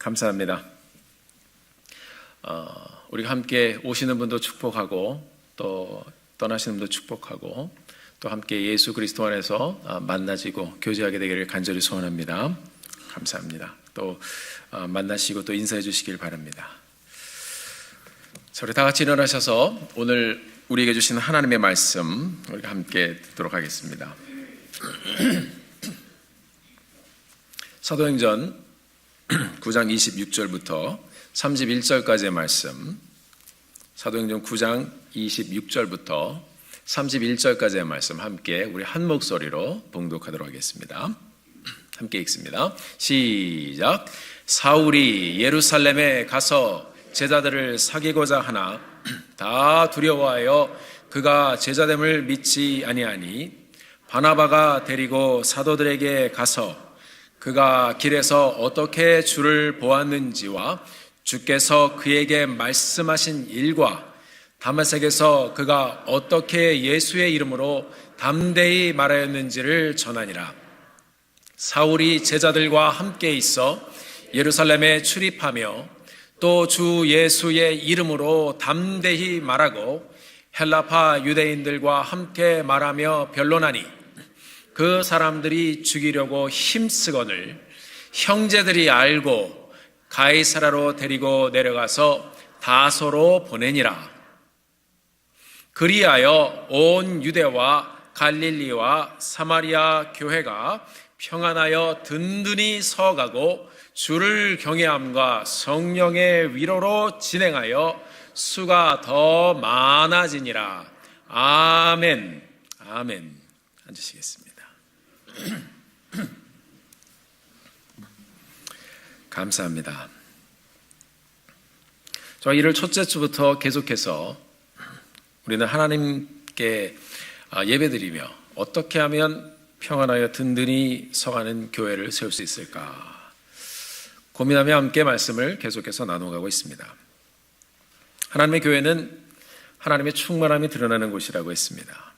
감사합니다. 우리가 함께 오시는 분도 축복하고 또 떠나시는 분도 축복하고 또 함께 예수 그리스도 안에서 만나지고 교제하게 되기를 간절히 소원합니다. 감사합니다. 또 만나시고 또 인사해 주시길 바랍니다. 자, 우리 다 같이 일어나셔서 오늘 우리에게 주신 하나님의 말씀 우리가 함께 듣도록 하겠습니다. 사도행전 9장 26절부터 31절까지의 말씀, 사도행전 9장 26절부터 31절까지의 말씀 함께 우리 한 목소리로 봉독하도록 하겠습니다. 함께 읽습니다. 시작. 사울이 예루살렘에 가서 제자들을 사귀고자 하나 다 두려워하여 그가 제자됨을 믿지 아니하니 바나바가 데리고 사도들에게 가서 그가 길에서 어떻게 주를 보았는지와 주께서 그에게 말씀하신 일과 다마색에서 그가 어떻게 예수의 이름으로 담대히 말하였는지를 전하니라. 사울이 제자들과 함께 있어 예루살렘에 출입하며 또 주 예수의 이름으로 담대히 말하고 헬라파 유대인들과 함께 말하며 변론하니 그 사람들이 죽이려고 힘쓰거늘 형제들이 알고 가이사라로 데리고 내려가서 다소로 보내니라. 그리하여 온 유대와 갈릴리와 사마리아 교회가 평안하여 든든히 서가고 주를 경외함과 성령의 위로로 진행하여 수가 더 많아지니라. 아멘. 아멘. 앉으시겠습니다. 감사합니다. 저 1월 첫째 주부터 계속해서 우리는 하나님께 예배드리며 어떻게 하면 평안하여 든든히 서가는 교회를 세울 수 있을까 고민하며 함께 말씀을 계속해서 나눠가고 있습니다. 하나님의 교회는 하나님의 충만함이 드러나는 곳이라고 했습니다.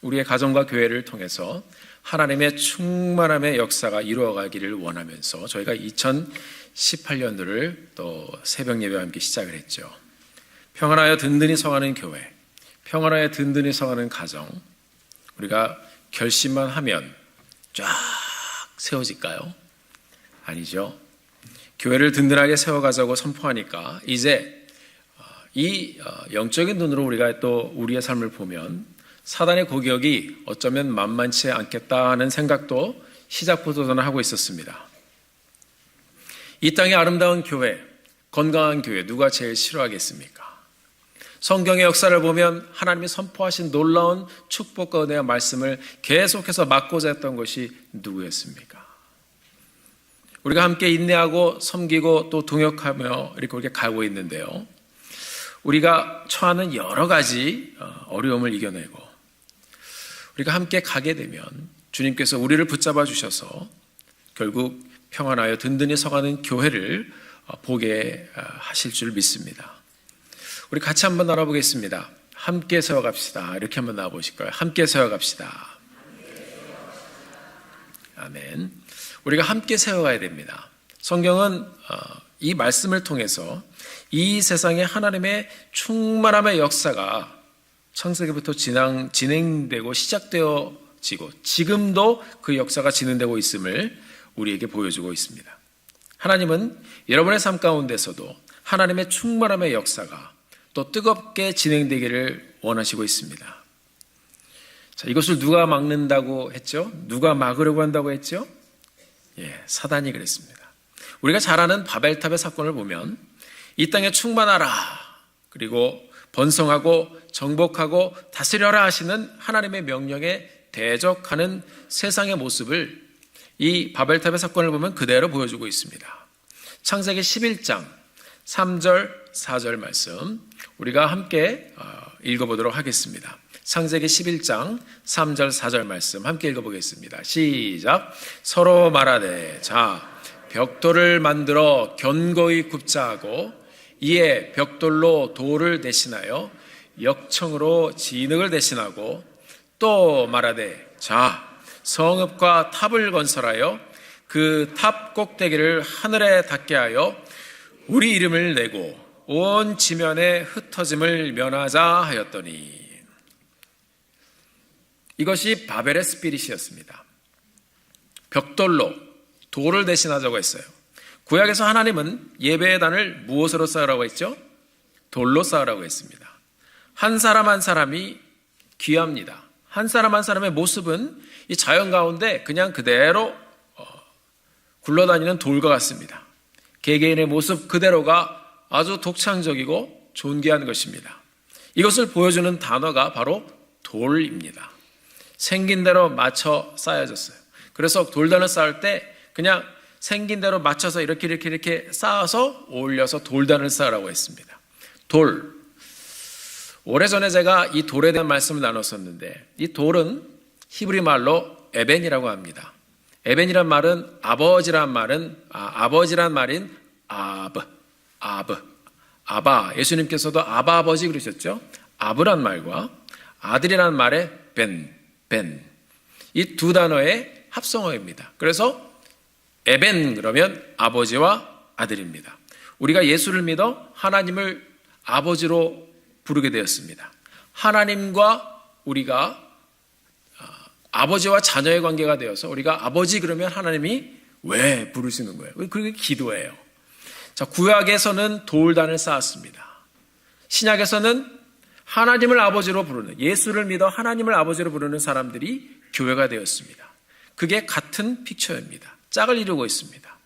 우리의 가정과 교회를 통해서 하나님의 충만함의 역사가 이루어가기를 원하면서 저희가 2018년도를 또 새벽 예배와 함께 시작을 했죠. 평안하여 든든히 서가는 교회, 평안하여 든든히 서가는 가정, 우리가 결심만 하면 쫙 세워질까요? 아니죠. 교회를 든든하게 세워가자고 선포하니까 이제 이 영적인 눈으로 우리가 또 우리의 삶을 보면 사단의 공격이 어쩌면 만만치 않겠다 하는 생각도 시작부터 저는 하고 있었습니다. 이 땅의 아름다운 교회, 건강한 교회 누가 제일 싫어하겠습니까? 성경의 역사를 보면 하나님이 선포하신 놀라운 축복과 은혜의 말씀을 계속해서 막고자 했던 것이 누구였습니까? 우리가 함께 인내하고 섬기고 또 동역하며 이렇게 가고 있는데요. 우리가 처하는 여러 가지 어려움을 이겨내고 우리가 함께 가게 되면 주님께서 우리를 붙잡아 주셔서 결국 평안하여 든든히 서가는 교회를 보게 하실 줄 믿습니다. 우리 같이 한번 나눠보겠습니다. 함께 세워갑시다. 이렇게 한번 나와보실까요? 함께 세워갑시다. 아멘. 우리가 함께 세워가야 됩니다. 성경은 이 말씀을 통해서 이 세상에 하나님의 충만함의 역사가 창세기부터 진행되고 시작되어지고 지금도 그 역사가 진행되고 있음을 우리에게 보여주고 있습니다. 하나님은 여러분의 삶 가운데서도 하나님의 충만함의 역사가 또 뜨겁게 진행되기를 원하시고 있습니다. 자, 이것을 누가 막는다고 했죠? 누가 막으려고 한다고 했죠? 사단이 그랬습니다. 우리가 잘 아는 바벨탑의 사건을 보면 이 땅에 충만하라 그리고 번성하고 정복하고 다스려라 하시는 하나님의 명령에 대적하는 세상의 모습을 이 바벨탑의 사건을 보면 그대로 보여주고 있습니다. 창세기 11장 3절 4절 말씀 우리가 함께 읽어보도록 하겠습니다. 창세기 11장 3절 4절 말씀 함께 읽어보겠습니다. 시작. 서로 말하되 자 벽돌을 만들어 견고히 굽자 하고 이에 벽돌로 돌을 대신하여 역청으로 진흙을 대신하고 또 말하되 자 성읍과 탑을 건설하여 그 탑 꼭대기를 하늘에 닿게 하여 우리 이름을 내고 온 지면에 흩어짐을 면하자 하였더니, 이것이 바벨의 스피릿이었습니다. 벽돌로 돌을 대신하자고 했어요. 구약에서 하나님은 예배의 단을 무엇으로 쌓으라고 했죠? 돌로 쌓으라고 했습니다. 한 사람 한 사람이 귀합니다. 한 사람 한 사람의 모습은 이 자연 가운데 그냥 그대로 굴러다니는 돌과 같습니다. 개개인의 모습 그대로가 아주 독창적이고 존귀한 것입니다. 이것을 보여주는 단어가 바로 돌입니다. 생긴 대로 맞춰 쌓여졌어요. 그래서 돌단을 쌓을 때 그냥 생긴 대로 맞춰서 이렇게 쌓아서 올려서 돌단을 쌓으라고 했습니다. 돌. 오래전에 제가 이 돌에 대한 말씀을 나눴었는데, 이 돌은 히브리 말로 에벤이라고 합니다. 에벤이란 말은 아버지란 말인 아바. 예수님께서도 아바 아버지 그러셨죠? 아브란 말과 아들이란 말의 벤. 이 두 단어의 합성어입니다. 그래서 에벤 그러면 아버지와 아들입니다. 우리가 예수를 믿어 하나님을 아버지로 부르게 되었습니다. 하나님과 우리가 아버지와 자녀의 관계가 되어서 우리가 아버지 그러면 하나님이 왜 부르시는 거예요? 그게 기도예요. 자, 구약에서는 돌단을 쌓았습니다. 신약에서는 하나님을 아버지로 부르는, 예수를 믿어 하나님을 아버지로 부르는 사람들이 교회가 되었습니다. 그게 같은 픽처입니다. 짝을 이루고 있습니다.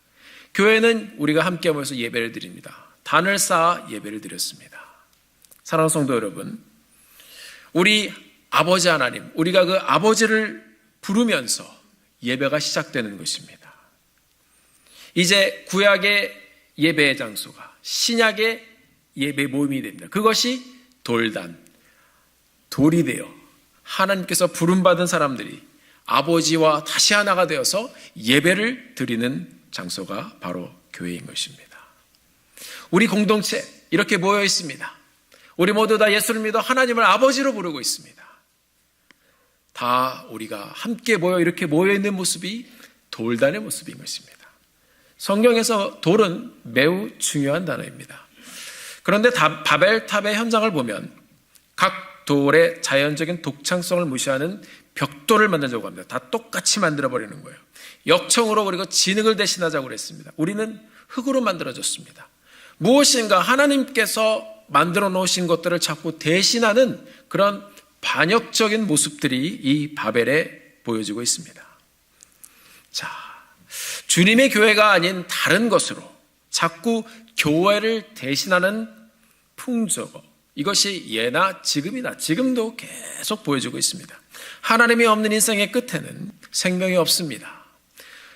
교회는 우리가 함께 모여서 예배를 드립니다. 단을 쌓아 예배를 드렸습니다. 사랑하는 성도 여러분, 우리 아버지 하나님, 우리가 그 아버지를 부르면서 예배가 시작되는 것입니다. 이제 구약의 예배의 장소가 신약의 예배 모임이 됩니다. 그것이 돌단, 돌이 되어 하나님께서 부름받은 사람들이 아버지와 다시 하나가 되어서 예배를 드리는 장소가 바로 교회인 것입니다. 우리 공동체 이렇게 모여 있습니다. 우리 모두 다 예수를 믿어 하나님을 아버지로 부르고 있습니다. 다 우리가 함께 이렇게 모여 있는 모습이 돌단의 모습인 것입니다. 성경에서 돌은 매우 중요한 단어입니다. 그런데 바벨탑의 현장을 보면 각 돌의 자연적인 독창성을 무시하는 벽돌을 만들자고 합니다. 다 똑같이 만들어버리는 거예요. 역청으로 그리고 진흙을 대신하자고 그랬습니다. 우리는 흙으로 만들어졌습니다. 무엇인가 하나님께서 만들어 놓으신 것들을 자꾸 대신하는 그런 반역적인 모습들이 이 바벨에 보여지고 있습니다. 자, 주님의 교회가 아닌 다른 것으로 자꾸 교회를 대신하는 풍조고, 이것이 예나 지금이나 지금도 계속 보여지고 있습니다. 하나님이 없는 인생의 끝에는 생명이 없습니다.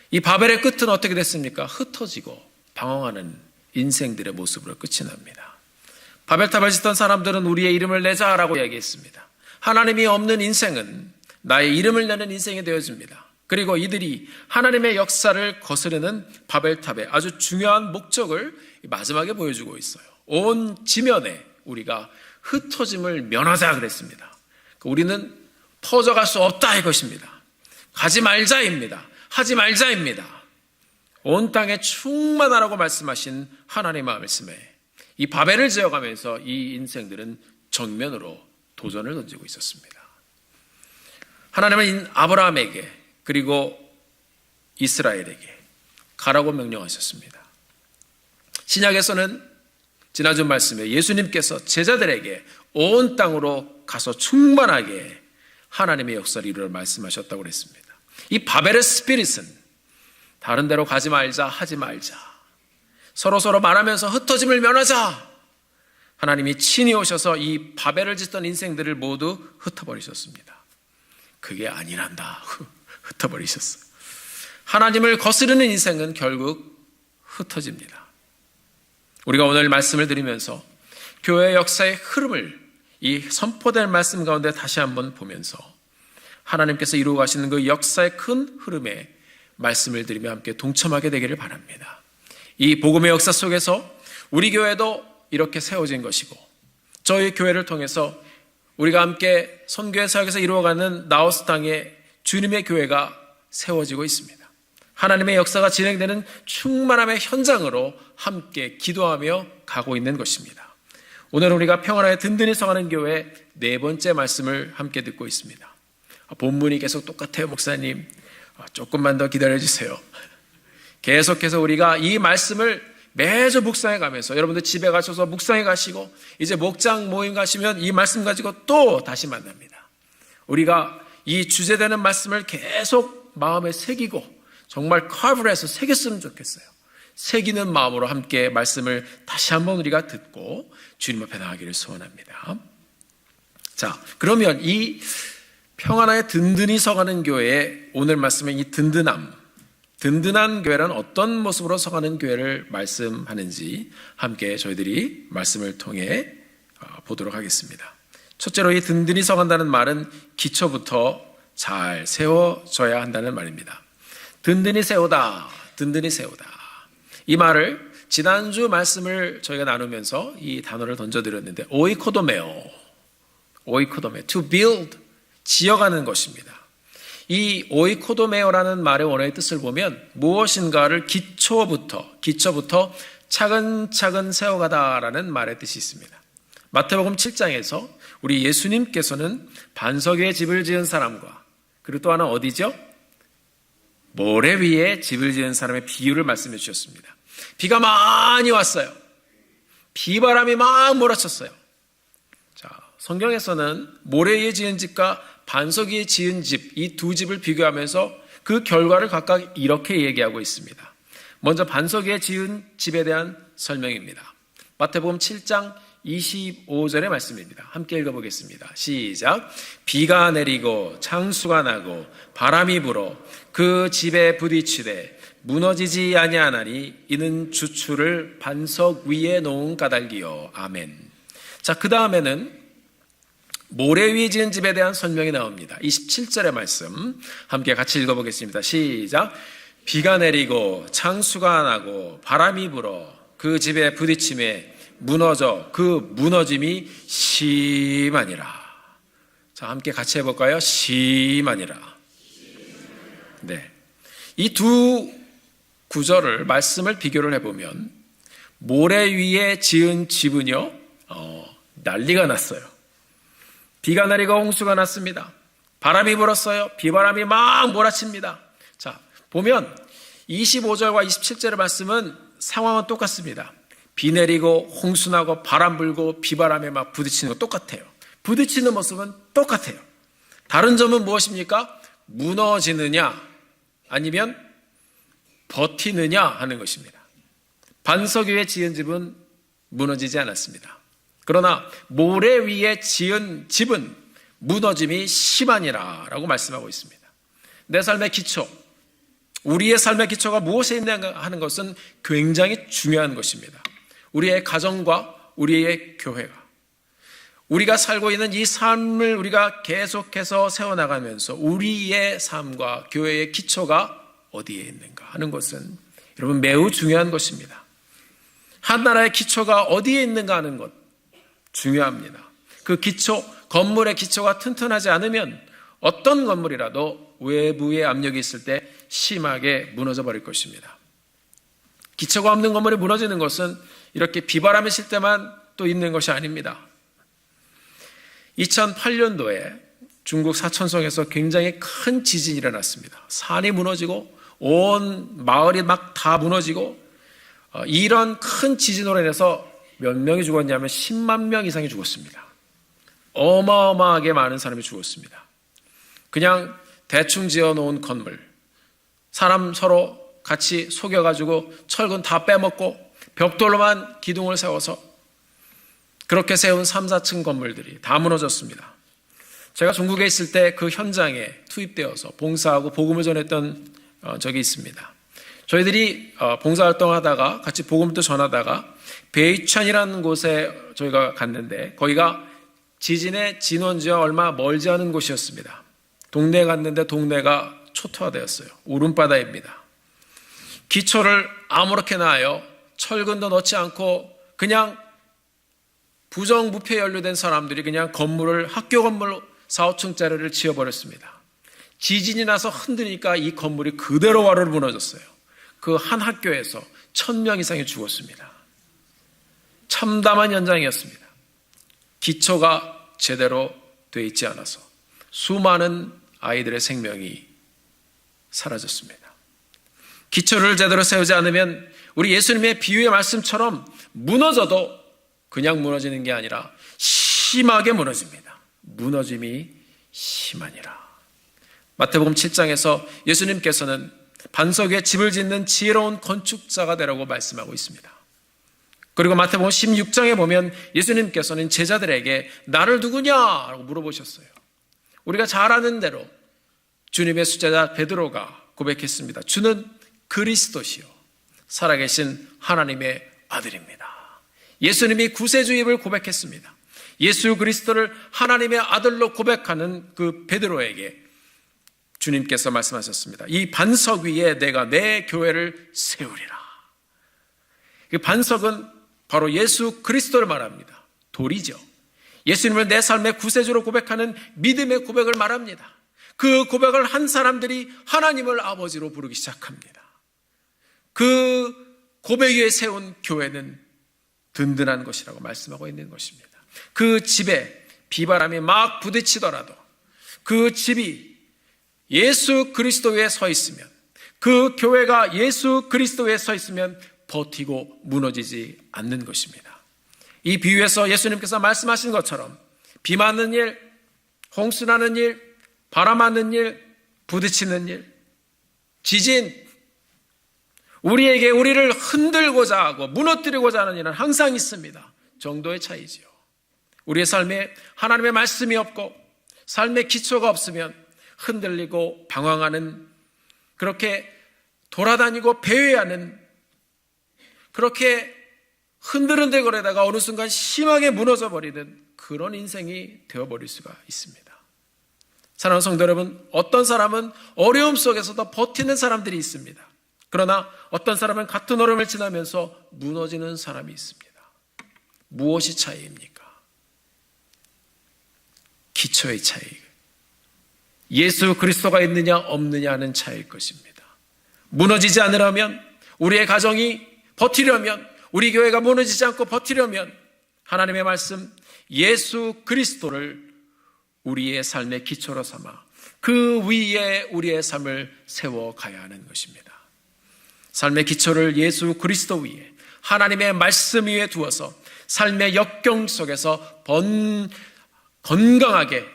이 바벨의 끝은 어떻게 됐습니까? 흩어지고 방황하는 인생들의 모습으로 끝이 납니다. 바벨탑을 짓던 사람들은 우리의 이름을 내자라고 이야기했습니다. 하나님이 없는 인생은 나의 이름을 내는 인생이 되어집니다. 그리고 이들이 하나님의 역사를 거스르는 바벨탑의 아주 중요한 목적을 마지막에 보여주고 있어요. 온 지면에 우리가 흩어짐을 면하자 그랬습니다. 우리는 퍼져갈 수 없다 이것입니다. 가지 말자입니다. 하지 말자입니다. 온 땅에 충만하라고 말씀하신 하나님의 말씀에 이 바벨을 지어가면서 이 인생들은 정면으로 도전을 던지고 있었습니다. 하나님은 아브라함에게 그리고 이스라엘에게 가라고 명령하셨습니다. 신약에서는 지난주 말씀에 예수님께서 제자들에게 온 땅으로 가서 충만하게 하나님의 역사를 이루어 말씀하셨다고 그랬습니다. 이 바벨의 스피릿은 다른 데로 가지 말자, 하지 말자, 서로 말하면서 흩어짐을 면하자. 하나님이 친히 오셔서 이 바벨을 짓던 인생들을 모두 흩어버리셨습니다. 그게 아니란다. 흩어버리셨어요. 하나님을 거스르는 인생은 결국 흩어집니다. 우리가 오늘 말씀을 드리면서 교회의 역사의 흐름을 이 선포된 말씀 가운데 다시 한번 보면서 하나님께서 이루어 가시는 그 역사의 큰 흐름에 말씀을 드리며 함께 동참하게 되기를 바랍니다. 이 복음의 역사 속에서 우리 교회도 이렇게 세워진 것이고, 저희 교회를 통해서 우리가 함께 선교의 사역에서 이루어가는 나우스 땅의 주님의 교회가 세워지고 있습니다. 하나님의 역사가 진행되는 충만함의 현장으로 함께 기도하며 가고 있는 것입니다. 오늘 우리가 평안하여 든든히 서가는 교회 네 번째 말씀을 함께 듣고 있습니다. 본문이 계속 똑같아요, 목사님. 조금만 더 기다려주세요. 계속해서 우리가 이 말씀을 매주 묵상해 가면서, 여러분들 집에 가셔서 묵상해 가시고 이제 목장 모임 가시면 이 말씀 가지고 또 다시 만납니다. 우리가 이 주제되는 말씀을 계속 마음에 새기고 정말 카브를 해서 새겼으면 좋겠어요. 새기는 마음으로 함께 말씀을 다시 한번 우리가 듣고 주님 앞에 나가기를 소원합니다. 자, 그러면 이 평안하여 든든히 서가는 교회의 오늘 말씀의 이 든든한 교회란 어떤 모습으로 서가는 교회를 말씀하는지 함께 저희들이 말씀을 통해 보도록 하겠습니다. 첫째로 이 든든히 서간다는 말은 기초부터 잘 세워져야 한다는 말입니다. 든든히 세우다, 든든히 세우다. 이 말을 지난주 말씀을 저희가 나누면서 이 단어를 던져드렸는데 오이코도메오, to build, 지어가는 것입니다. 이 오이코도메오라는 말의 원어의 뜻을 보면 무엇인가를 기초부터 차근차근 세워가다라는 말의 뜻이 있습니다. 마태복음 7장에서 우리 예수님께서는 반석 위에 집을 지은 사람과 그리고 또 하나 어디죠? 모래 위에 집을 지은 사람의 비유를 말씀해 주셨습니다. 비가 많이 왔어요. 비바람이 막 몰아쳤어요. 자, 성경에서는 모래 위에 지은 집과 반석 위에 지은 집, 이 두 집을 비교하면서 그 결과를 각각 이렇게 얘기하고 있습니다. 먼저 반석 위에 지은 집에 대한 설명입니다. 마태복음 7장 25절의 말씀입니다. 함께 읽어보겠습니다. 시작. 비가 내리고 창수가 나고 바람이 불어 그 집에 부딪히되 무너지지 아니하나니 이는 주추를 반석 위에 놓은 까닭이요. 아멘. 자, 그 다음에는 모래 위에 지은 집에 대한 설명이 나옵니다. 27절의 말씀 함께 같이 읽어보겠습니다. 시작. 비가 내리고 창수가 나고 바람이 불어 그 집에 부딪힘에 무너져 그 무너짐이 심하니라. 자, 함께 같이 해볼까요? 심하니라. 네, 이 두 구절을 말씀을 비교를 해보면 모래 위에 지은 집은요 난리가 났어요. 비가 내리고 홍수가 났습니다. 바람이 불었어요. 비바람이 막 몰아칩니다. 자, 보면 25절과 27절의 말씀은 상황은 똑같습니다. 비 내리고 홍수 나고 바람 불고 비바람에 막 부딪히는 거 똑같아요. 부딪히는 모습은 똑같아요. 다른 점은 무엇입니까? 무너지느냐 아니면 버티느냐 하는 것입니다. 반석 위에 지은 집은 무너지지 않았습니다. 그러나 모래 위에 지은 집은 무너짐이 심하니라 라고 말씀하고 있습니다. 내 삶의 기초, 우리의 삶의 기초가 무엇에 있는가 하는 것은 굉장히 중요한 것입니다. 우리의 가정과 우리의 교회가, 우리가 살고 있는 이 삶을 우리가 계속해서 세워나가면서 우리의 삶과 교회의 기초가 어디에 있는가 하는 것은 여러분 매우 중요한 것입니다. 한 나라의 기초가 어디에 있는가 하는 것 중요합니다. 그 기초, 건물의 기초가 튼튼하지 않으면 어떤 건물이라도 외부의 압력이 있을 때 심하게 무너져 버릴 것입니다. 기초가 없는 건물이 무너지는 것은 이렇게 비바람이 칠 때만 또 있는 것이 아닙니다. 2008년도에 중국 사천성에서 굉장히 큰 지진이 일어났습니다. 산이 무너지고 온 마을이 막 다 무너지고 이런 큰 지진으로 인해서 몇 명이 죽었냐면 10만 명 이상이 죽었습니다. 어마어마하게 많은 사람이 죽었습니다. 그냥 대충 지어놓은 건물, 사람 서로 같이 속여가지고 철근 다 빼먹고 벽돌로만 기둥을 세워서 그렇게 세운 3, 4층 건물들이 다 무너졌습니다. 제가 중국에 있을 때 그 현장에 투입되어서 봉사하고 복음을 전했던 적이 있습니다. 저희들이 봉사활동하다가 같이 복음도 전하다가 베이촨이라는 곳에 저희가 갔는데 거기가 지진의 진원지와 얼마 멀지 않은 곳이었습니다. 동네에 갔는데 동네가 초토화되었어요. 울음바다입니다. 기초를 아무렇게나 하여 철근도 넣지 않고 그냥 부정부패 연루된 사람들이 그냥 건물을 학교 건물 4, 5층짜리를 지어버렸습니다. 지진이 나서 흔드니까 이 건물이 그대로 와르르 무너졌어요. 그 한 학교에서 1000명 이상이 죽었습니다. 참담한 현장이었습니다. 기초가 제대로 되어 있지 않아서 수많은 아이들의 생명이 사라졌습니다. 기초를 제대로 세우지 않으면 우리 예수님의 비유의 말씀처럼 무너져도 그냥 무너지는 게 아니라 심하게 무너집니다. 무너짐이 심하니라. 마태복음 7장에서 예수님께서는 반석 위에 집을 짓는 지혜로운 건축자가 되라고 말씀하고 있습니다. 그리고 마태복음 16장에 보면 예수님께서는 제자들에게 나를 누구냐라고 물어보셨어요. 우리가 잘 아는 대로 주님의 수제자 베드로가 고백했습니다. 주는 그리스도시요 살아계신 하나님의 아들입니다. 예수님이 구세주임을 고백했습니다. 예수 그리스도를 하나님의 아들로 고백하는 그 베드로에게 주님께서 말씀하셨습니다. 이 반석 위에 내가 내 교회를 세우리라. 그 반석은 바로 예수 그리스도를 말합니다. 돌이죠. 예수님을 내 삶의 구세주로 고백하는 믿음의 고백을 말합니다. 그 고백을 한 사람들이 하나님을 아버지로 부르기 시작합니다. 그 고백 위에 세운 교회는 든든한 것이라고 말씀하고 있는 것입니다. 그 집에 비바람이 막 부딪히더라도 그 집이 예수 그리스도 위에 서 있으면, 그 교회가 예수 그리스도 위에 서 있으면 버티고 무너지지 않는 것입니다. 이 비유에서 예수님께서 말씀하신 것처럼 비 맞는 일, 홍수 나는 일, 바람 맞는 일, 부딪히는 일, 지진, 우리에게 우리를 흔들고자 하고 무너뜨리고자 하는 일은 항상 있습니다. 정도의 차이지요. 우리의 삶에 하나님의 말씀이 없고 삶의 기초가 없으면 흔들리고 방황하는, 그렇게 돌아다니고 배회하는, 그렇게 흔들흔들거리다가 어느 순간 심하게 무너져 버리는 그런 인생이 되어버릴 수가 있습니다. 사랑하는 성도 여러분, 어떤 사람은 어려움 속에서도 버티는 사람들이 있습니다. 그러나 어떤 사람은 같은 어려움을 지나면서 무너지는 사람이 있습니다. 무엇이 차이입니까? 기초의 차이. 예수 그리스도가 있느냐 없느냐 하는 차이일 것입니다. 무너지지 않으려면, 우리의 가정이 버티려면, 우리 교회가 무너지지 않고 버티려면 하나님의 말씀 예수 그리스도를 우리의 삶의 기초로 삼아 그 위에 우리의 삶을 세워가야 하는 것입니다. 삶의 기초를 예수 그리스도 위에, 하나님의 말씀 위에 두어서 삶의 역경 속에서 건강하게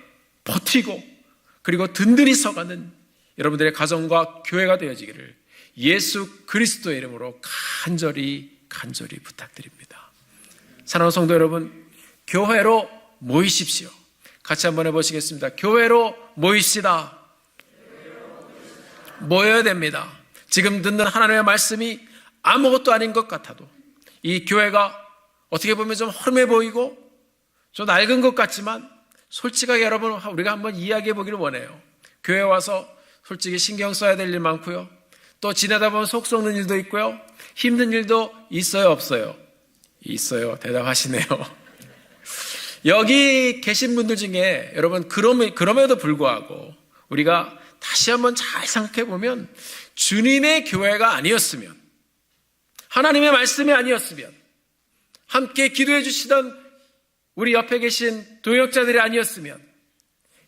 버티고 그리고 든든히 서가는 여러분들의 가정과 교회가 되어지기를 예수 그리스도의 이름으로 간절히 부탁드립니다. 사랑하는 성도 여러분, 교회로 모이십시오. 같이 한번 해보시겠습니다. 교회로 모이시다. 모여야 됩니다. 지금 듣는 하나님의 말씀이 아무것도 아닌 것 같아도, 이 교회가 어떻게 보면 좀 허름해 보이고 좀 낡은 것 같지만, 솔직하게 여러분 우리가 한번 이야기해 보기를 원해요. 교회 와서 솔직히 신경 써야 될 일 많고요, 또 지내다 보면 속 썩는 일도 있고요, 힘든 일도 있어요 없어요? 있어요. 대답하시네요. 여기 계신 분들 중에 여러분 그럼에도 불구하고 우리가 다시 한번 잘 생각해 보면, 주님의 교회가 아니었으면, 하나님의 말씀이 아니었으면, 함께 기도해 주시던 우리 옆에 계신 동역자들이 아니었으면,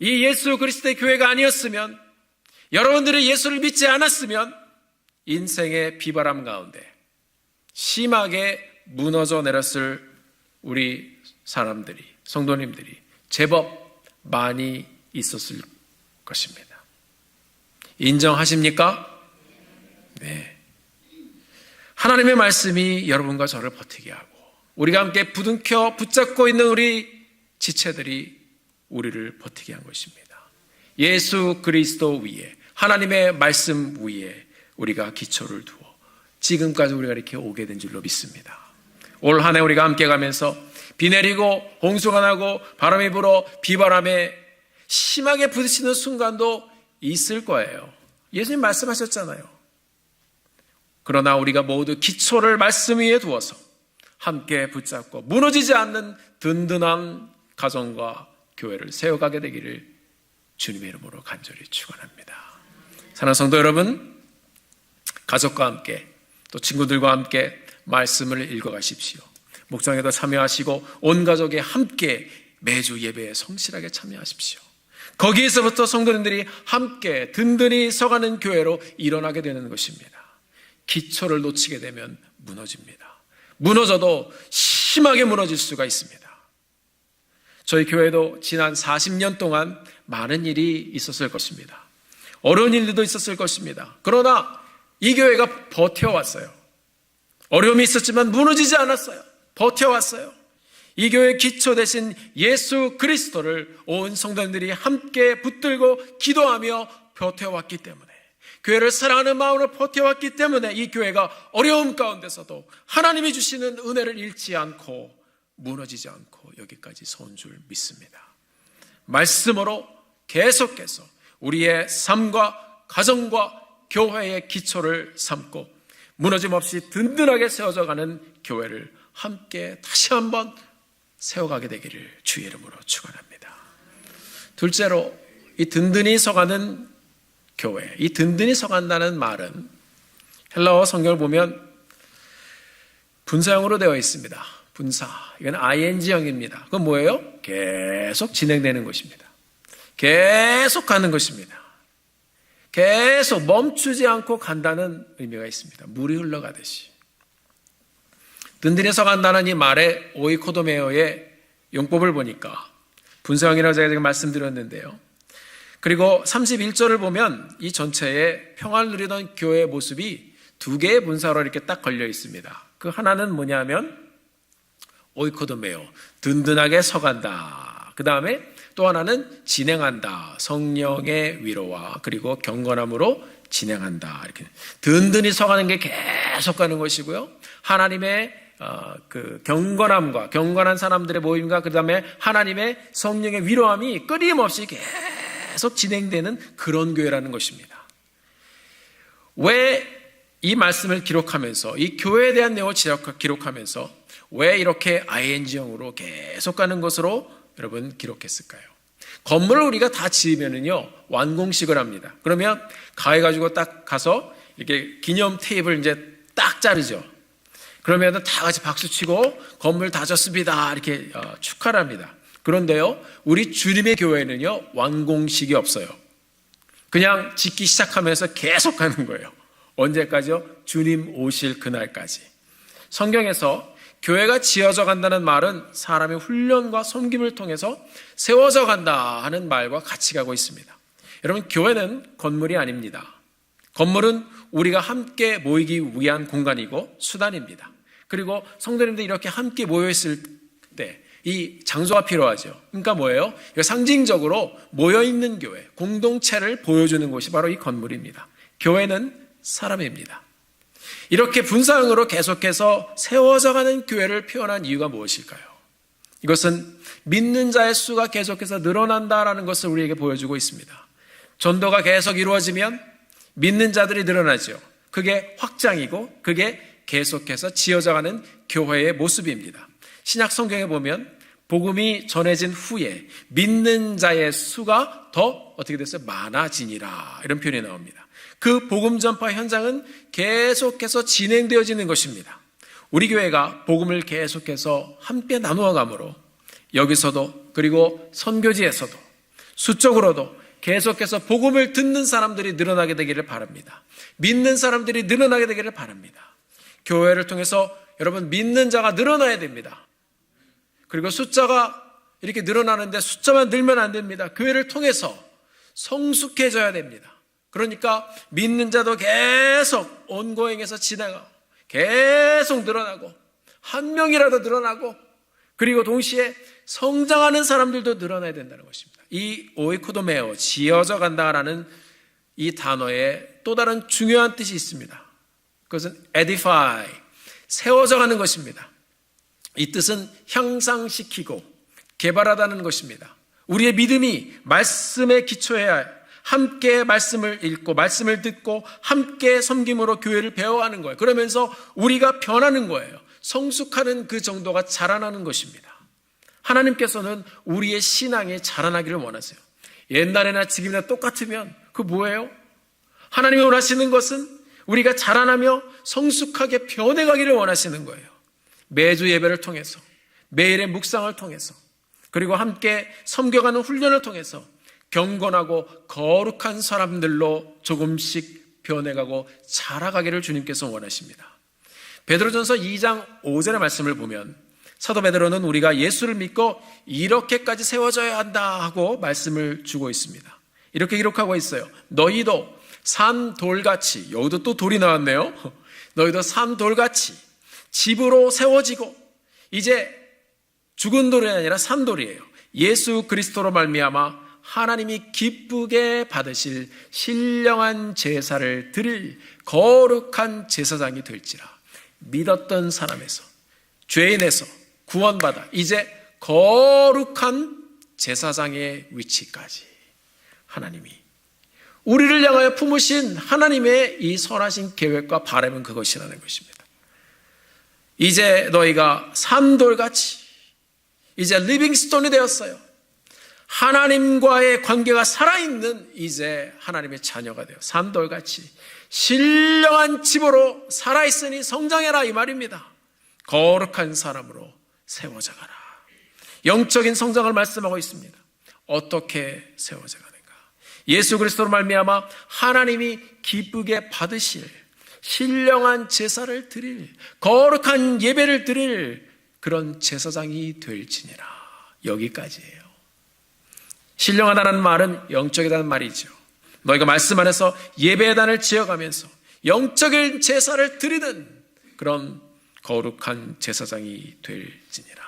이 예수 그리스도의 교회가 아니었으면, 여러분들이 예수를 믿지 않았으면 인생의 비바람 가운데 심하게 무너져 내렸을 우리 사람들이, 성도님들이 제법 많이 있었을 것입니다. 인정하십니까? 네. 하나님의 말씀이 여러분과 저를 버티게 하고, 우리가 함께 부둥켜 붙잡고 있는 우리 지체들이 우리를 버티게 한 것입니다. 예수 그리스도 위에, 하나님의 말씀 위에 우리가 기초를 두어 지금까지 우리가 이렇게 오게 된 줄로 믿습니다. 올 한 해 우리가 함께 가면서 비 내리고 홍수가 나고 바람이 불어 비바람에 심하게 부딪히는 순간도 있을 거예요. 예수님 말씀하셨잖아요. 그러나 우리가 모두 기초를 말씀 위에 두어서 함께 붙잡고 무너지지 않는 든든한 가정과 교회를 세워가게 되기를 주님의 이름으로 간절히 축원합니다. 사랑하는 성도 여러분, 가족과 함께 또 친구들과 함께 말씀을 읽어가십시오. 묵상에도 참여하시고 온 가족이 함께 매주 예배에 성실하게 참여하십시오. 거기에서부터 성도님들이 함께 든든히 서가는 교회로 일어나게 되는 것입니다. 기초를 놓치게 되면 무너집니다. 무너져도 심하게 무너질 수가 있습니다. 저희 교회도 지난 40년 동안 많은 일이 있었을 것입니다. 어려운 일들도 있었을 것입니다. 그러나 이 교회가 버텨왔어요. 어려움이 있었지만 무너지지 않았어요. 버텨왔어요. 이 교회의 기초 대신 예수 그리스도를 온 성도님들이 함께 붙들고 기도하며 버텨왔기 때문에, 교회를 사랑하는 마음으로 버텨왔기 때문에 이 교회가 어려움 가운데서도 하나님이 주시는 은혜를 잃지 않고 무너지지 않고 여기까지 서온 줄 믿습니다. 말씀으로 계속해서 우리의 삶과 가정과 교회의 기초를 삼고 무너짐 없이 든든하게 세워져가는 교회를 함께 다시 한번 세워가게 되기를 주의 이름으로 축원합니다. 둘째로, 이 든든히 서가는 교회, 이 든든히 서간다는 말은 헬라어 성경을 보면 분사형으로 되어 있습니다. 분사, 이건 ing형입니다. 그건 뭐예요? 계속 진행되는 것입니다. 계속 가는 것입니다. 계속 멈추지 않고 간다는 의미가 있습니다. 물이 흘러가듯이. 든든히 서간다는 이 말의 오이코도메오의 용법을 보니까 분사형이라고 제가 지금 말씀드렸는데요. 그리고 31절을 보면 이 전체에 평안을 누리던 교회의 모습이 두 개의 분사로 이렇게 딱 걸려 있습니다. 그 하나는 뭐냐면 오이코도메오, 든든하게 서간다. 그 다음에 또 하나는 진행한다. 성령의 위로와 그리고 경건함으로 진행한다. 이렇게 든든히 서가는 게 계속 가는 것이고요. 하나님의 그 경건함과 경건한 사람들의 모임과 그 다음에 하나님의 성령의 위로함이 끊임없이 계속 진행되는 그런 교회라는 것입니다. 왜 이 말씀을 기록하면서 이 교회에 대한 내용을 기록하면서 왜 이렇게 ing형으로 계속 가는 것으로 여러분 기록했을까요? 건물을 우리가 다 지으면은요 완공식을 합니다. 그러면 가해가지고 딱 가서 이렇게 기념 테이블 이제 딱 자르죠. 그러면 다 같이 박수치고 건물 다 졌습니다 이렇게 축하를 합니다. 그런데요, 우리 주님의 교회는요 완공식이 없어요. 그냥 짓기 시작하면서 계속 가는 거예요. 언제까지요? 주님 오실 그날까지. 성경에서 교회가 지어져 간다는 말은 사람의 훈련과 섬김을 통해서 세워져 간다 하는 말과 같이 가고 있습니다. 여러분, 교회는 건물이 아닙니다. 건물은 우리가 함께 모이기 위한 공간이고 수단입니다. 그리고 성도님들이 이렇게 함께 모여있을 때 이 장소가 필요하죠. 그러니까 뭐예요? 상징적으로 모여있는 교회, 공동체를 보여주는 곳이 바로 이 건물입니다. 교회는 사람입니다. 이렇게 분사형으로 계속해서 세워져 가는 교회를 표현한 이유가 무엇일까요? 이것은 믿는 자의 수가 계속해서 늘어난다라는 것을 우리에게 보여주고 있습니다. 전도가 계속 이루어지면 믿는 자들이 늘어나죠. 그게 확장이고 그게 계속해서 지어져 가는 교회의 모습입니다. 신약 성경에 보면 복음이 전해진 후에 믿는 자의 수가 더 어떻게 됐어요? 많아지니라, 이런 표현이 나옵니다. 그 복음 전파 현장은 계속해서 진행되어지는 것입니다. 우리 교회가 복음을 계속해서 함께 나누어 가므로 여기서도 그리고 선교지에서도 수적으로도 계속해서 복음을 듣는 사람들이 늘어나게 되기를 바랍니다. 믿는 사람들이 늘어나게 되기를 바랍니다. 교회를 통해서 여러분 믿는 자가 늘어나야 됩니다. 그리고 숫자가 이렇게 늘어나는데 숫자만 늘면 안 됩니다. 교회를 통해서 성숙해져야 됩니다. 그러니까 믿는 자도 계속 온고행해서 지나가고 계속 늘어나고 한 명이라도 늘어나고 그리고 동시에 성장하는 사람들도 늘어나야 된다는 것입니다. 이 오이코도메오, 지어져 간다라는 이 단어에 또 다른 중요한 뜻이 있습니다. 그것은 edify, 세워져 가는 것입니다. 이 뜻은 향상시키고 개발하다는 것입니다. 우리의 믿음이 말씀에 기초해야 함께 말씀을 읽고 말씀을 듣고 함께 섬김으로 교회를 배워가는 거예요. 그러면서 우리가 변하는 거예요. 성숙하는 그 정도가 자라나는 것입니다. 하나님께서는 우리의 신앙이 자라나기를 원하세요. 옛날이나 지금이나 똑같으면 그 뭐예요? 하나님이 원하시는 것은 우리가 자라나며 성숙하게 변해가기를 원하시는 거예요. 매주 예배를 통해서, 매일의 묵상을 통해서, 그리고 함께 섬겨가는 훈련을 통해서 경건하고 거룩한 사람들로 조금씩 변해가고 자라가기를 주님께서 원하십니다. 베드로전서 2장 5절의 말씀을 보면 사도 베드로는 우리가 예수를 믿고 이렇게까지 세워져야 한다 하고 말씀을 주고 있습니다. 이렇게 기록하고 있어요. 너희도 산 돌같이, 여기도 또 돌이 나왔네요. 너희도 산 돌같이 집으로 세워지고, 이제 죽은 돌이 아니라 산 돌이에요. 예수 그리스도로 말미암아 하나님이 기쁘게 받으실 신령한 제사를 드릴 거룩한 제사장이 될지라. 믿었던 사람에서, 죄인에서 구원받아 이제 거룩한 제사장의 위치까지 하나님이 우리를 향하여 품으신 하나님의 이 선하신 계획과 바람은 그것이라는 것입니다. 이제 너희가 산돌같이 이제 리빙스톤이 되었어요. 하나님과의 관계가 살아있는 이제 하나님의 자녀가 되어 산돌같이 신령한 집으로 살아있으니 성장해라, 이 말입니다. 거룩한 사람으로 세워져 가라. 영적인 성장을 말씀하고 있습니다. 어떻게 세워져 가는가? 예수 그리스도로 말미암아 하나님이 기쁘게 받으실 신령한 제사를 드릴, 거룩한 예배를 드릴 그런 제사장이 될지니라. 여기까지예요. 신령하다는 말은 영적이라는 말이죠. 너희가 말씀 안에서 예배단을 지어가면서 영적인 제사를 드리는 그런 거룩한 제사장이 될지니라.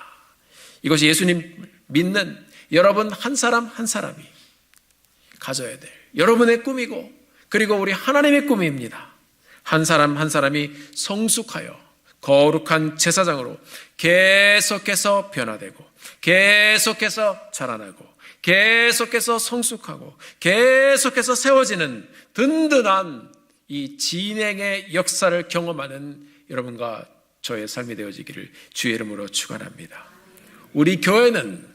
이것이 예수님 믿는 여러분 한 사람 한 사람이 가져야 될 여러분의 꿈이고, 그리고 우리 하나님의 꿈입니다. 한 사람 한 사람이 성숙하여 거룩한 제사장으로 계속해서 변화되고, 계속해서 자라나고, 계속해서 성숙하고, 계속해서 세워지는 든든한 이 진행의 역사를 경험하는 여러분과 저의 삶이 되어지기를 주의 이름으로 축원합니다. 우리 교회는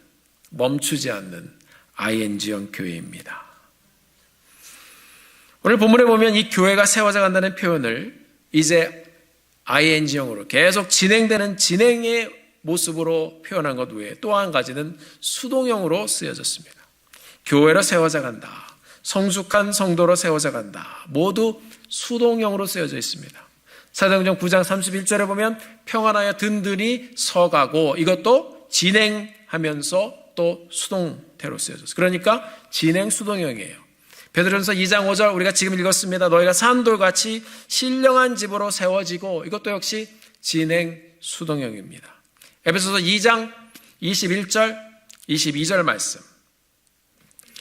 멈추지 않는 ING형 교회입니다. 오늘 본문에 보면 이 교회가 세워져 간다는 표현을 이제 ING형으로 계속 진행되는 진행의 모습으로 표현한 것 외에 또 한 가지는 수동형으로 쓰여졌습니다. 교회로 세워져 간다, 성숙한 성도로 세워져 간다, 모두 수동형으로 쓰여져 있습니다. 사도행전 9장 31절에 보면 평안하여 든든히 서가고, 이것도 진행하면서 또 수동태로 쓰여졌어요. 그러니까 진행 수동형이에요. 베드로전서 2장 5절 우리가 지금 읽었습니다. 너희가 산돌같이 신령한 집으로 세워지고, 이것도 역시 진행 수동형입니다. 에베소서 2장 21절 22절 말씀,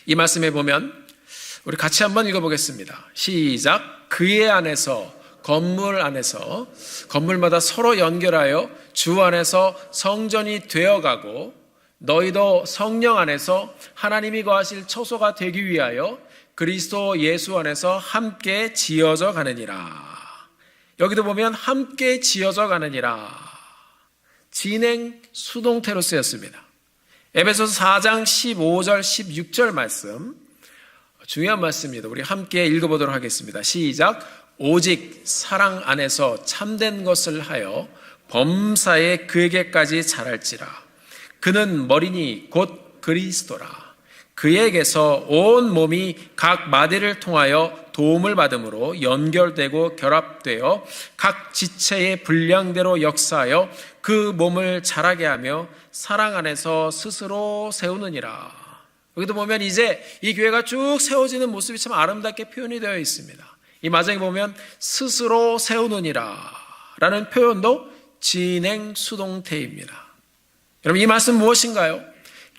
이 말씀에 보면 우리 같이 한번 읽어보겠습니다. 시작. 그의 안에서, 건물 안에서, 건물마다 서로 연결하여 주 안에서 성전이 되어가고, 너희도 성령 안에서 하나님이 거하실 처소가 되기 위하여 그리스도 예수 안에서 함께 지어져 가느니라. 여기도 보면 함께 지어져 가느니라. 진행 수동태로 쓰였습니다. 에베소서 4장 15절 16절 말씀, 중요한 말씀입니다. 우리 함께 읽어보도록 하겠습니다. 시작. 오직 사랑 안에서 참된 것을 하여 범사에 그에게까지 자랄지라. 그는 머리니 곧 그리스도라. 그에게서 온 몸이 각 마디를 통하여 도움을 받음으로 연결되고 결합되어 각 지체의 분량대로 역사하여 그 몸을 자라게 하며 사랑 안에서 스스로 세우느니라. 여기도 보면 이제 이 교회가 쭉 세워지는 모습이 참 아름답게 표현이 되어 있습니다. 이 마장에 보면 스스로 세우느니라 라는 표현도 진행 수동태입니다. 여러분, 이 말씀 무엇인가요?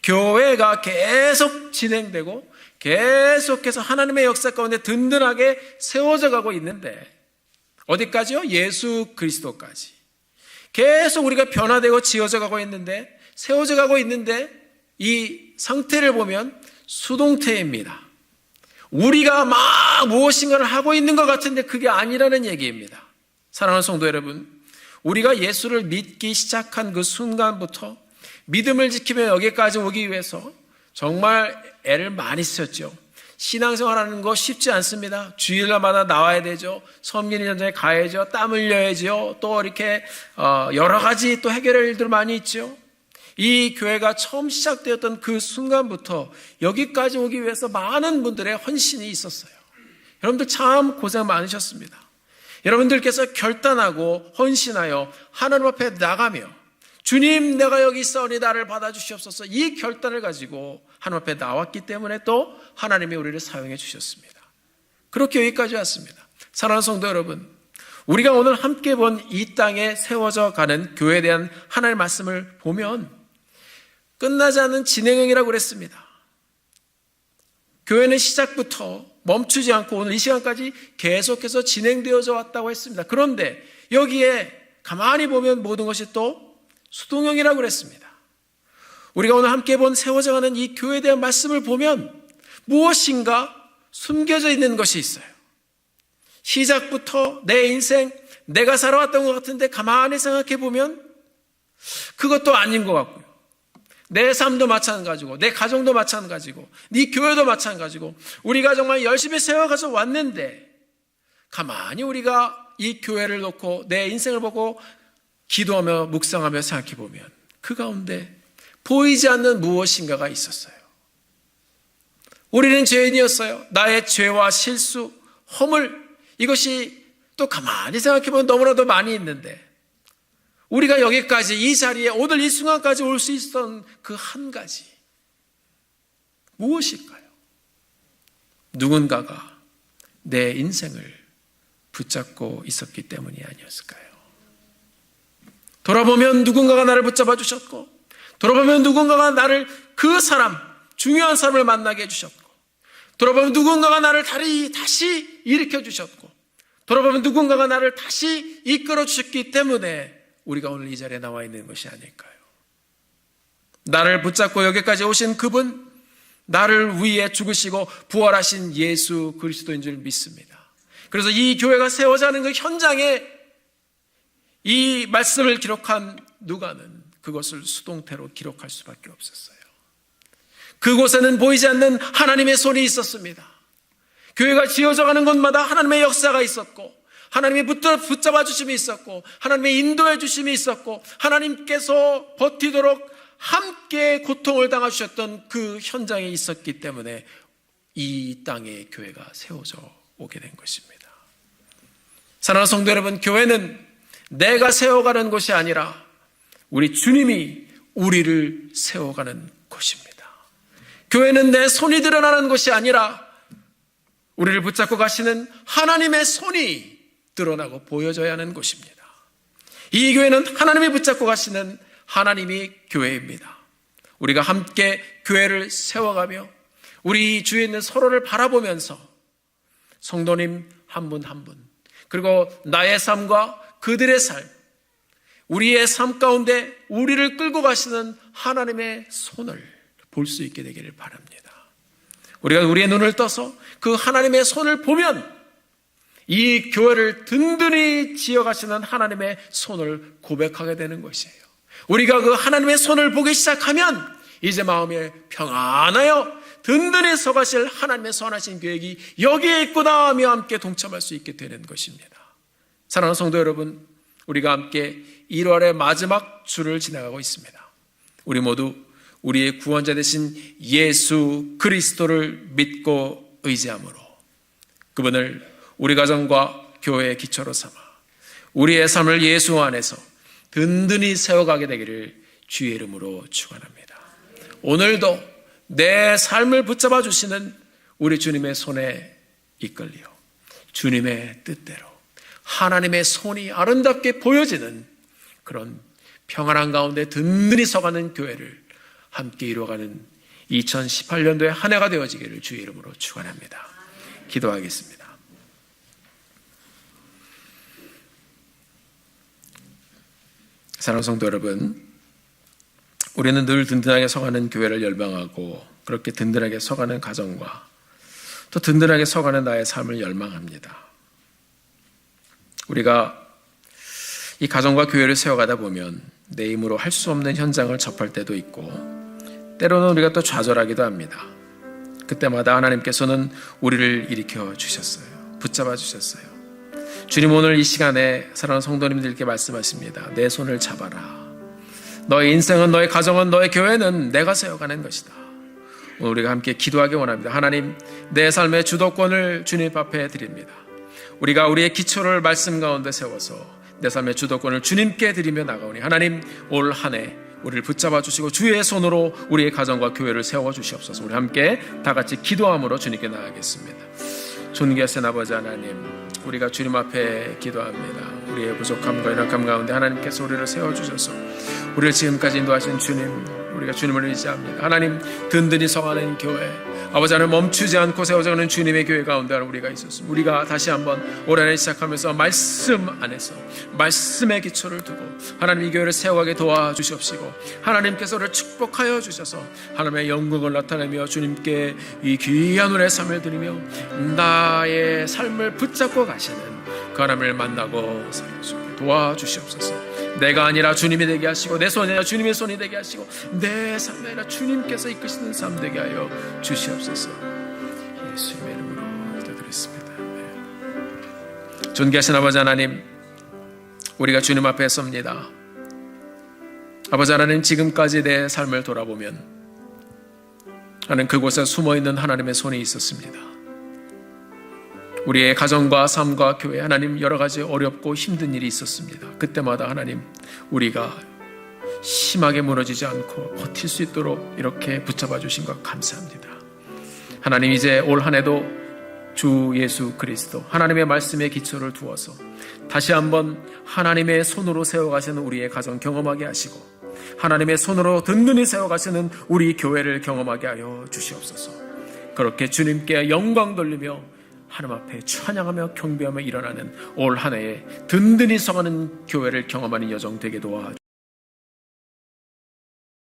교회가 계속 진행되고 계속해서 하나님의 역사 가운데 든든하게 세워져 가고 있는데, 어디까지요? 예수 그리스도까지. 계속 우리가 변화되고 지어져 가고 있는데, 세워져 가고 있는데, 이 상태를 보면 수동태입니다. 우리가 막 무엇인가를 하고 있는 것 같은데 그게 아니라는 얘기입니다. 사랑하는 성도 여러분, 우리가 예수를 믿기 시작한 그 순간부터 믿음을 지키며 여기까지 오기 위해서 정말 애를 많이 썼죠. 신앙생활하는 거 쉽지 않습니다. 주일날마다 나와야 되죠. 섬기는 현장에 가야죠. 땀 흘려야죠. 또 이렇게 여러 가지 또 해결할 일들 많이 있죠. 이 교회가 처음 시작되었던 그 순간부터 여기까지 오기 위해서 많은 분들의 헌신이 있었어요. 여러분들 참 고생 많으셨습니다. 여러분들께서 결단하고 헌신하여 하나님 앞에 나가며 주님, 내가 여기 있사오니 나를 받아주시옵소서, 이 결단을 가지고 하나님 앞에 나왔기 때문에 또 하나님이 우리를 사용해 주셨습니다. 그렇게 여기까지 왔습니다. 사랑하는 성도 여러분, 우리가 오늘 함께 본 이 땅에 세워져 가는 교회에 대한 하나님의 말씀을 보면 끝나지 않는 진행형이라고 그랬습니다. 교회는 시작부터 멈추지 않고 오늘 이 시간까지 계속해서 진행되어져 왔다고 했습니다. 그런데 여기에 가만히 보면 모든 것이 또 수동형이라고 그랬습니다. 우리가 오늘 함께 본 세워져 가는 이 교회에 대한 말씀을 보면 무엇인가 숨겨져 있는 것이 있어요. 시작부터 내 인생, 내가 살아왔던 것 같은데 가만히 생각해 보면 그것도 아닌 것 같고요. 내 삶도 마찬가지고, 내 가정도 마찬가지고, 네 교회도 마찬가지고, 우리가 정말 열심히 세워가서 왔는데 가만히 우리가 이 교회를 놓고 내 인생을 보고 기도하며 묵상하며 생각해 보면 그 가운데 보이지 않는 무엇인가가 있었어요. 우리는 죄인이었어요. 나의 죄와 실수, 허물, 이것이 또 가만히 생각해 보면 너무나도 많이 있는데 우리가 여기까지 이 자리에 오늘 이 순간까지 올 수 있었던 그 한 가지 무엇일까요? 누군가가 내 인생을 붙잡고 있었기 때문이 아니었을까요? 돌아보면 누군가가 나를 붙잡아 주셨고, 돌아보면 누군가가 나를 그 사람, 중요한 사람을 만나게 해주셨고, 돌아보면 누군가가 나를 다시 일으켜 주셨고, 돌아보면 누군가가 나를 다시 이끌어 주셨기 때문에 우리가 오늘 이 자리에 나와 있는 것이 아닐까요? 나를 붙잡고 여기까지 오신 그분, 나를 위해 죽으시고 부활하신 예수 그리스도인 줄 믿습니다. 그래서 이 교회가 세워지는 그 현장에 이 말씀을 기록한 누가는 그것을 수동태로 기록할 수밖에 없었어요. 그곳에는 보이지 않는 하나님의 손이 있었습니다. 교회가 지어져 가는 곳마다 하나님의 역사가 있었고, 하나님의 붙잡아 주심이 있었고, 하나님의 인도해 주심이 있었고, 하나님께서 버티도록 함께 고통을 당하셨던 그 현장에 있었기 때문에 이 땅에 교회가 세워져 오게 된 것입니다. 사랑하는 성도 여러분, 교회는 내가 세워가는 곳이 아니라 우리 주님이 우리를 세워가는 곳입니다. 교회는 내 손이 드러나는 곳이 아니라 우리를 붙잡고 가시는 하나님의 손이 드러나고 보여져야 하는 곳입니다. 이 교회는 하나님이 붙잡고 가시는 하나님이 교회입니다. 우리가 함께 교회를 세워가며 우리 주위에 있는 서로를 바라보면서 성도님 한 분 한 분, 그리고 나의 삶과 그들의 삶, 우리의 삶 가운데 우리를 끌고 가시는 하나님의 손을 볼 수 있게 되기를 바랍니다. 우리가 우리의 눈을 떠서 그 하나님의 손을 보면 이 교회를 든든히 지어가시는 하나님의 손을 고백하게 되는 것이에요. 우리가 그 하나님의 손을 보기 시작하면 이제 마음에 평안하여 든든히 서가실 하나님의 선하신 계획이 여기에 있구나 하며 함께 동참할 수 있게 되는 것입니다. 사랑하는 성도 여러분, 우리가 함께 1월의 마지막 주를 지나가고 있습니다. 우리 모두 우리의 구원자 되신 예수 그리스도를 믿고 의지함으로 그분을 우리 가정과 교회의 기초로 삼아 우리의 삶을 예수 안에서 든든히 세워가게 되기를 주의 이름으로 축원합니다. 오늘도 내 삶을 붙잡아 주시는 우리 주님의 손에 이끌려 주님의 뜻대로 하나님의 손이 아름답게 보여지는 그런 평안한 가운데 든든히 서가는 교회를 함께 이루어가는 2018년도의 한 해가 되어지기를 주의 이름으로 축원합니다. 기도하겠습니다. 사랑하는 성도 여러분, 우리는 늘 든든하게 서가는 교회를 열망하고 그렇게 든든하게 서가는 가정과 또 든든하게 서가는 나의 삶을 열망합니다. 우리가 이 가정과 교회를 세워가다 보면 내 힘으로 할 수 없는 현장을 접할 때도 있고 때로는 우리가 또 좌절하기도 합니다. 그때마다 하나님께서는 우리를 일으켜 주셨어요. 붙잡아 주셨어요. 주님 오늘 이 시간에 사랑하는 성도님들께 말씀하십니다. 내 손을 잡아라. 너의 인생은, 너의 가정은, 너의 교회는 내가 세워가는 것이다. 오늘 우리가 함께 기도하기 원합니다. 하나님, 내 삶의 주도권을 주님 앞에 드립니다. 우리가 우리의 기초를 말씀 가운데 세워서 내 삶의 주도권을 주님께 드리며 나가오니 하나님, 올 한 해 우리를 붙잡아 주시고 주의 손으로 우리의 가정과 교회를 세워 주시옵소서. 우리 함께 다 같이 기도함으로 주님께 나아가겠습니다. 존귀하신 아버지 하나님, 우리가 주님 앞에 기도합니다. 우리의 부족함과 연약함 가운데 하나님께서 우리를 세워주셔서 우리를 지금까지 인도하신 주님, 우리가 주님을 의지합니다. 하나님, 든든히 서가는 교회, 아버지 하나님, 멈추지 않고 세워져가는 주님의 교회 가운데 우리가 있었습니다. 우리가 다시 한번 올 한 해 시작하면서 말씀 안에서 말씀의 기초를 두고 하나님 이 교회를 세워가게 도와주시옵시고 하나님께서 우리를 축복하여 주셔서 하나님의 영광을 나타내며 주님께 이 귀한 은혜의 삶을 드리며 나의 삶을 붙잡고 가시는 그 하나님을 만나고 살아주게 도와주시옵소서. 내가 아니라 주님이 되게 하시고 내 손이 아니라 주님의 손이 되게 하시고 내 삶이 아니라 주님께서 이끄시는 삶 되게 하여 주시옵소서. 예수님의 이름으로 기도드렸습니다. 네. 존귀하신 아버지 하나님, 우리가 주님 앞에 섭니다. 아버지 하나님, 지금까지 내 삶을 돌아보면 나는 그곳에 숨어있는 하나님의 손이 있었습니다. 우리의 가정과 삶과 교회, 하나님 여러 가지 어렵고 힘든 일이 있었습니다. 그때마다 하나님, 우리가 심하게 무너지지 않고 버틸 수 있도록 이렇게 붙잡아 주신 것 감사합니다. 하나님, 이제 올 한 해도 주 예수 그리스도 하나님의 말씀에 기초를 두어서 다시 한번 하나님의 손으로 세워가시는 우리의 가정 경험하게 하시고 하나님의 손으로 든든히 세워가시는 우리 교회를 경험하게 하여 주시옵소서. 그렇게 주님께 영광 돌리며 하나님 앞에 찬양하며 경배하며 일어나는 올 한 해에 든든히 서가는 교회를 경험하는 여정 되게 도와주옵소서.